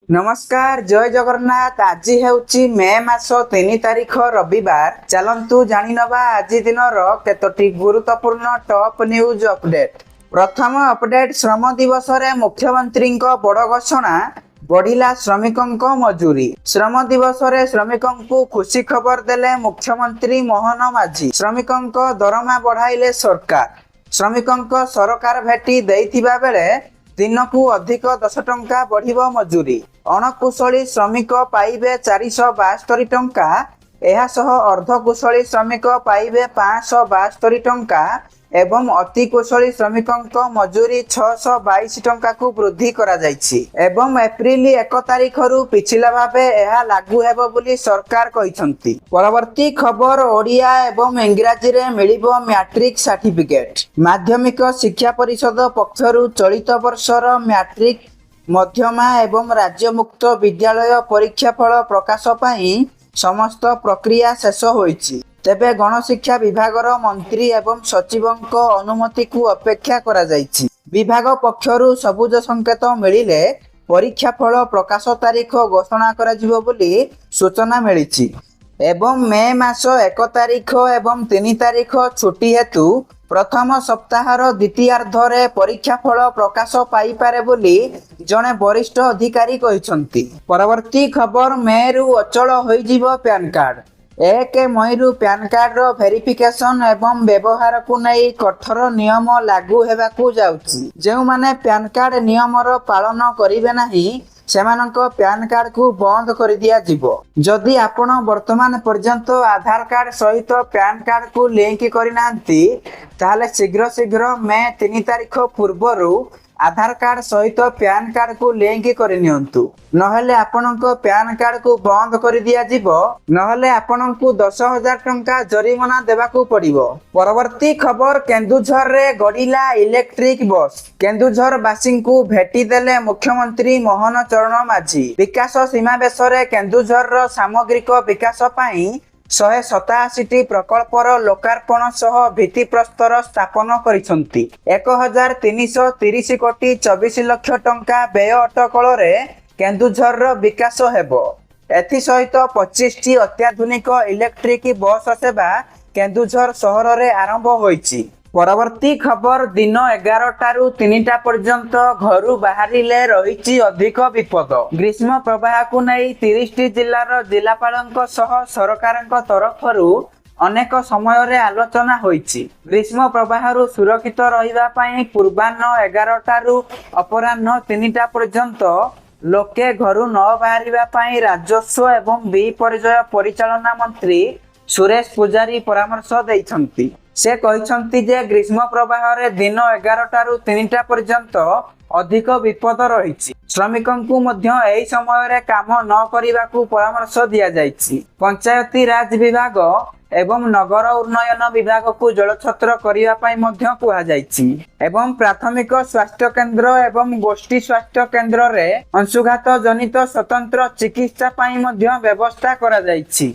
नमस्कार जय जगन्नाथ। आज हेउची मे मास 3 तारिख रविवार। चलंतु जानी नबा आज दिन केतोटी गुरुत्वपूर्ण टॉप न्यूज अपडेट। प्रथम अपडेट, श्रम दिवस रे मुख्यमंत्री बड़ घोषणा, बढ़िला श्रमिकों मजूरी। श्रम दिवस रे श्रमिकों खुशी खबर देले मुख्यमंत्री मोहन माझी। श्रमिकों दरमा बढ़ाइले सरकार। श्रमिकों सरकार भेटी देइथिबा बेले दिनकू अधिक 10 टंका बढ़िब मजूरी। अणकुशली श्रमिक पाइबे 472 टंका, एहा सह अर्धकुशली श्रमिक पाइबे 572 टंका एवं अति कुशली श्रमिकों मजूरी 622 टंका को वृद्धि करा जायछि एवं एप्रिल 1 तारिख रु पिछला भाबे एहा लागू हेबो बोली सरकार कहिसंती। परवर्ती खबर, ओडिया एवं इंग्राजी रे मिलिबो मैट्रिक सर्टिफिकेट। माध्यमिक शिक्षा परिषद पक्षरु चलित वर्षर मैट्रिक, मध्यमा एवं राज्य मुक्त विद्यालय परीक्षा फल प्रकाश पाई समस्त प्रक्रिया शेष होईछि। तेबे गणशिक्षा विभागर मंत्री एवं सचिवों अनुमति को अपेक्षा करा जायछि। विभाग पक्षरु सबुज संकेत मिलिले परीक्षा फल प्रकाश तारीख घोषणा करा जिवो बोली सूचना मिलिछि। एवं मे मास 1 तारिख एवं 3 तारिख छुट्टी हेतु प्रथम सप्ताहर द्वितीयार्धरे परीक्षा फल प्रकाश पाई पारे बोली जणे वरिष्ठ अधिकारी कहिसंती। परवर्ती खबर, मे रु अचल होई जिवो पैन कार्ड। 1 मईरु पैन कार्ड रो वेरिफिकेशन एवं व्यवहार को नहीं कठोर नियम लागू हेबाकू जाउछि। जेउ माने पैन कार्ड नियमर पालन करिवे नाही सेमानक पैन कार्ड को बंद कर दिया जिवो। जदि आपण वर्तमान पर्यंत आधार कार्ड सहित पैन कार्ड को लिंक करिनांती ताहले शीघ्र शीघ्र मे 3 तारिख पूर्वरु आधार कार्ड सहित पैन कार्ड को लिंक करनियंतु, नहले आपनको पैन कार्ड को बंद कर दिया जिवो, नहले आपनको 10,000 टंका जरिमाना देबाकू पड़िबो। परवर्ती खबर, केन्दुझर रे गड़िला इलेक्ट्रिक बस। केन्दुझर बासी को भेटी देले मुख्यमंत्री मोहन चरण माझी। विकास सीमावेश रे केन्दुझर रो सामग्रिक विकास पाई 187टी प्रकल्पर लोकार्पण सह भित्तिप्रस्तर स्थापन करिसंती। 1330 कोटी 24 लक्ष टंका व्यय अटकल रे केन्दुझर रो विकास हेबो। एथि सहित 25टी अत्याधुनिक इलेक्ट्रिक बस सेवा केन्दुझर सहर रे आरंभ होईछि। परवर्ती खबर, दिन 11टा रु 3टा पर्यंत घरु बाहरिले रहिछि अधिक विपद। ग्रीष्म प्रवाह को नहीं 30टी जिल्लार जिलापालଙ୍କ सह सरकारଙ୍କ तरफरु अनेक समय रे आलोचना होईछि। ग्रीष्म प्रवाह रु सुरक्षित रहिबा पई पूर्वाह्न 11टा रु अपराह्न 3टा पर्यंत लोके घरु न बाहरिबा पई राजस्व एवं विपर्यय परिचालना मंत्री सुरेश पुजारी परामर्श दैछंती। से कहिसंती जे ग्रीष्म प्रवाह रे दिन 11टा रु 3टा पर्यंत अधिक विपद रहिछि। श्रमिकों मध्य एही समय रे काम न करिबाकू परामर्श दिया जायछि। पंचायती राज विभाग एवं नगर उन्नयन विभाग को जलछत्र करिबा पई मध्य कुहा जायछि एवं प्राथमिक स्वास्थ्य केंद्र एवं गोष्ठी स्वास्थ्य केंद्र रे अंशुघात जनित स्वतंत्र चिकित्सा पई मध्य व्यवस्था करा जायछि।